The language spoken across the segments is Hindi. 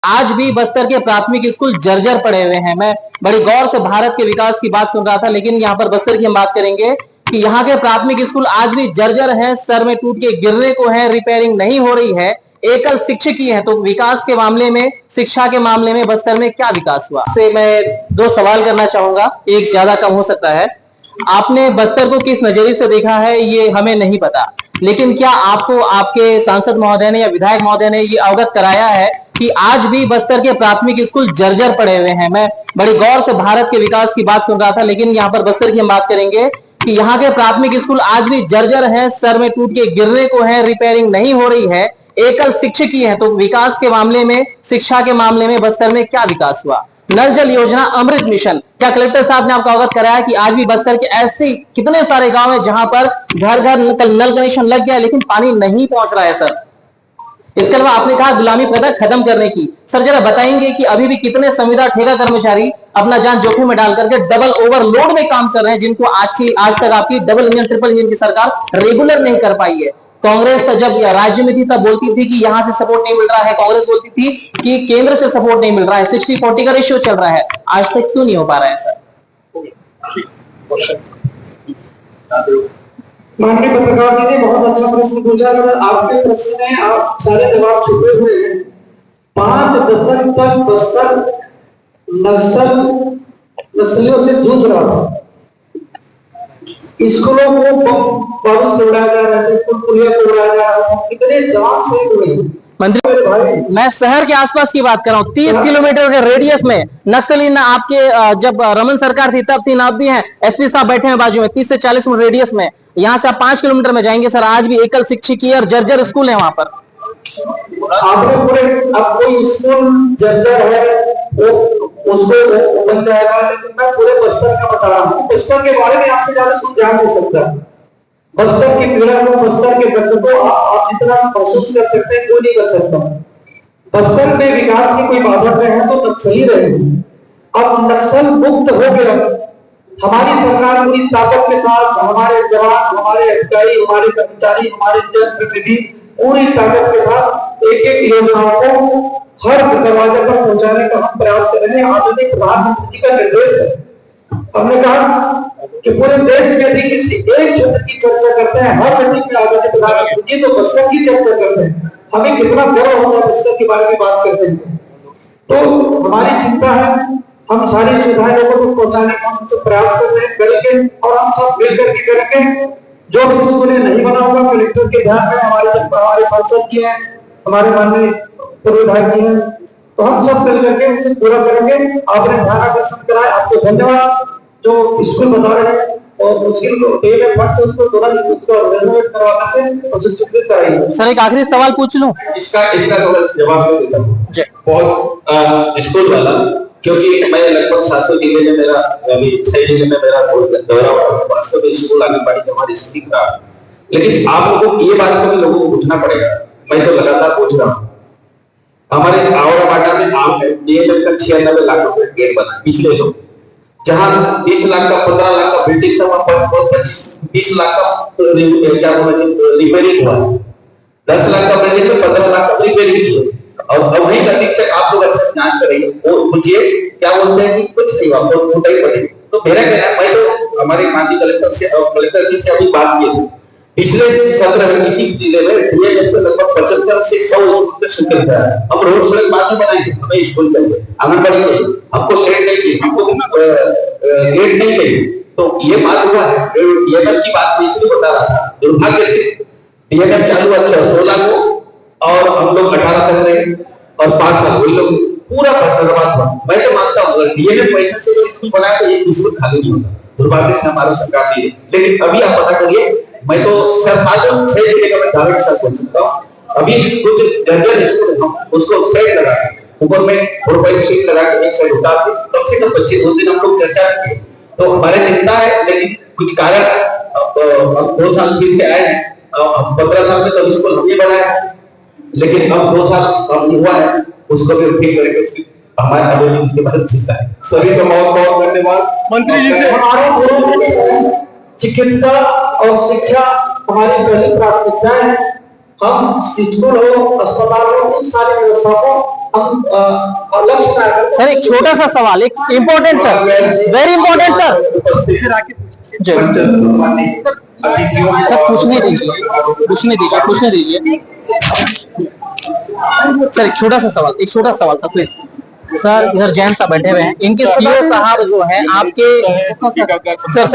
आज भी बस्तर के प्राथमिक स्कूल जर्जर पड़े हुए हैं। मैं बड़ी गौर से भारत के विकास की बात सुन रहा था, लेकिन यहाँ पर बस्तर की हम बात करेंगे कि यहाँ के प्राथमिक स्कूल आज भी जर्जर हैं, सर में टूट के गिरने को है, रिपेयरिंग नहीं हो रही है, एकल शिक्षक ही है। तो विकास के मामले में, शिक्षा के मामले में बस्तर में क्या विकास हुआ? से मैं दो सवाल करना चाहूंगा, एक ज्यादा कम हो सकता है। आपने बस्तर को किस नजरिए से देखा है ये हमें नहीं पता, लेकिन क्या आपको आपके सांसद महोदय ने या विधायक महोदय ने ये अवगत कराया है कि आज भी बस्तर के प्राथमिक स्कूल जर्जर पड़े हुए हैं? मैं बड़ी गौर से भारत के विकास की बात सुन रहा था, लेकिन यहाँ पर बस्तर की हम बात करेंगे कि यहाँ के प्राथमिक स्कूल आज भी जर्जर हैं, सर में टूट के गिरने को है, रिपेयरिंग नहीं हो रही है, एकल शिक्षक ही है। तो विकास के मामले में, शिक्षा के मामले में बस्तर में क्या विकास हुआ? नल जल योजना, अमृत मिशन, क्या कलेक्टर साहब ने आपको अवगत कराया कि आज भी बस्तर के ऐसे कितने सारे गांव हैं जहां पर घर घर नल कनेक्शन लग गया लेकिन पानी नहीं पहुंच रहा है? सर, इसके अलावा आपने कहा गुलामी प्रथा खत्म करने की। सर, जरा बताएंगे कि अभी भी कितने संविदा ठेका कर्मचारी अपना जान जोखिम में डाल करके डबल ओवरलोड में काम कर रहे हैं, जिनको आज तक आपकी डबल इंजन, ट्रिपल इंजन की सरकार रेगुलर नहीं कर पाई है। कांग्रेस जब राज्य में थी तब बोलती थी कि यहां से सपोर्ट नहीं मिल रहा है, कांग्रेस बोलती थी कि केंद्र से सपोर्ट नहीं मिल रहा है, 60-40 का रेशियो चल रहा है, आज तक क्यों नहीं हो पा रहा है? सर, माननीय पत्रकार जी ने बहुत अच्छा प्रश्न पूछा। अगर आपके प्रश्न में आप सारे जवाब छुपे हुए हैं। 5 दशक तक बस्तर नक्सलियों से जूझ रहा था। स्कूलों को बारूद से उड़ाया जा रहा है, पुलिया को उड़ाया जा रहा है, कितने जवान शहीद हुए। मंत्री भाई, मैं शहर के आसपास की बात कर रहा हूँ। 30 किलोमीटर के रेडियस में नक्सली ना आपके जब रमन सरकार थी तब थी, ना अब भी हैं। एसपी साहब बैठे हैं बाजू में, 30 से 40 मिनट रेडियस में। यहाँ से आप 5 किलोमीटर में जाएंगे सर, आज भी एकल शिक्षकीय और जर्जर स्कूल है वहां पर। आपने पूरे, अब कोई स्कूल जर्जर है वो उसको बन जाएगा, लेकिन मैं पूरे बस्तर का बता रहा हूँ। बस्तर के बारे में आपसे ज्यादा कुछ ध्यान नहीं सकता। बस्तर की पीड़ा को, बस्तर के दर्द को आप जितना महसूस कर सकते हैं कोई नहीं कर सकता। बस्तर में विकास की कोई बाधा रहे हैं तो नक्सली रहेगी। अब नक्सल मुक्त हो गया, हमारी सरकार पूरी ताकत के साथ, हमारे जवान, हमारे अधिकारी, हमारे कर्मचारी, हमारे जनप्रतिनिधि पूरी ताकत के साथ एक एक योजनाओं को हर दरवाजे पर पहुंचाने का हम प्रयास कर रहे हैं। आधुनिक प्रधानमंत्री का निर्देश है। हमने कहा कि पूरे देश में यदि किसी एक क्षेत्र की चर्चा करते हैं, हर मीटिंग में आधुनिक प्रधानमंत्री तो बस्तर की चर्चा करते हैं। हमें कितना गर्व होता है बस्तर के बारे में बात करते हैं। तो हमारी चिंता है, हम सारी सुविधाएं लोगों को पहुंचाने का हम तो प्रयास कर रहे हैं, करेंगे और हम सब मिलकर के करेंगे। जो भी स्कूल नहीं बना होगा, कलेक्टर के ध्यान में हमारे सांसद जी हैं, हमारे माननीय पूर्व विधायक जी हैं, तो हम सब मिलकर के उसे पूरा करेंगे। आपने ध्यान आकर्षण कराया, आपको धन्यवाद। जो स्कूल बता रहे हैं और मुश्किल फंड से उसको तुरंत उसको रेनोवेट करवाना है और स्वीकृत कराएंगे। सर, एक आखिरी सवाल पूछ लूं? इसका थोड़ा जवाब दे देता हूँ बहुत स्कूल वाला, क्योंकि मैं लगभग 7 जिले में मेरा, अभी 6 जिले में मेरा दौरा हुआ है। वास्तव में स्कूल आंगनबाड़ी की हमारी स्थिति खराब, लेकिन आप लोगों को ये बात को लोगों को पूछना पड़ेगा। मैं तो लगातार पूछ रहा हूँ। हमारे आवड़ा बाटा में आम है, DML का 96 लाख रुपए गेट बना पिछले लोग, जहां 30 लाख का 15 लाख का बिल्डिंग था, वहां पर 20 लाख का क्या बोलना चाहिए रिपेयरिंग हुआ है। 10 लाख का बिल्डिंग में 15 लाख का रिपेयरिंग किया। और वही अधीक्षक आप लोग अच्छा जांच करेंगे, वो मुझे क्या बोलते हैं कि कुछ नहीं हुआ, बहुत मोटा ही पड़ेगा। तो मेरा कहना है, मैं तो हमारे माननीय कलेक्टर जी से अभी बात की थी। पिछले सत्र में इसी जिले में DML से लगभग 75 से 100 स्कूल पे स्वीकृत है। हम रोड सड़क बाद में बनाएंगे, हमें स्कूल चाहिए, आंगनबाड़ी चाहिए, हमको शेड नहीं चाहिए, हमको गेट नहीं चाहिए। तो ये बात हुआ है। DML की बात मैं इसलिए बता रहा था, दुर्भाग्य से DML चालू अच्छा 16 को और हम लोग 18 तक रहे और 5 साल वही लोग पूरा बर्बाद हुआ। मैं तो मानता हूँ अगर DML पैसे से स्कूल बनाया तो ये स्कूल खाली नहीं होता। दुर्भाग्य से हमारी सरकार दी है, लेकिन अभी आप पता करिए, मैं तो सर 6 जिले का मैं डायरेक्ट सर बोल सकता हूँ। अभी कुछ जर्जर स्कूल है, उसको साइड लगा के ऊपर में प्रोफाइल शीट लगा के एक साइड उतार के कम से कम 25 दिन हम लोग चर्चा किए। तो हमारे चिंता है, लेकिन कुछ कारण अब 2 साल फिर से आए हैं। 15 साल में तो स्कूल हमने बनाया, लेकिन अब 2 साल अब हुआ है, उसको भी ठीक करके हमारे अभी इसके बाद चिंता है। सभी को बहुत बहुत धन्यवाद मंत्री जी से। हमारे चिकित्सा और शिक्षा हमारी पहली प्राथमिकता है। हम स्कूल हो, अस्पताल हो, इन सारी व्यवस्था को हम लक्ष्य में सर एक छोटा सा सवाल, एक important sir, very important sir ji sir, पूछने दीजिए सर, एक छोटा सा सवाल था प्लीज सर। इधर जैन साहब बैठे हुए हैं, इनके सीओ साहब जो हैं आपके सर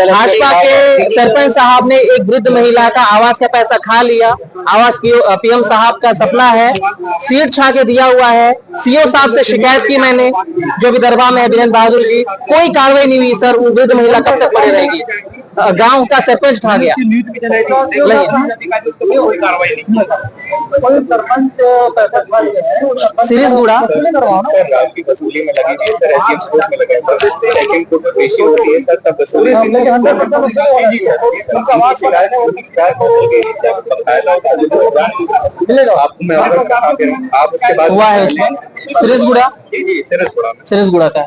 भाजपा के सरपंच साहब ने एक वृद्ध महिला का आवास का पैसा खा लिया। आवास पीएम साहब का सपना है, सीट छा के दिया हुआ है। सीओ साहब से शिकायत की मैंने, जो विदर्भा में है वीरेंद्र बहादुर जी, कोई कार्रवाई नहीं हुई सर। वो वृद्ध महिला कब तक पड़ी रहेगी? गांव का सरपंच खा गया। सीरीज गुड़ा की वसूली में लगी है सर, एचएम कोर्ट में लगे सर, एचएम कोर्ट में पेशी होती है सर, तब वसूली आपको मैं आप उसके बाद हुआ है इसमें सीरीज गुड़ा, जी सीरीज गुड़ा का है।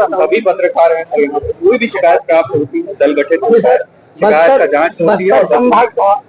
सभी पत्रकार हैं सर, कोई भी शिकायत प्राप्त होती है दल गठित होता है, शिकायत का जांच होती है।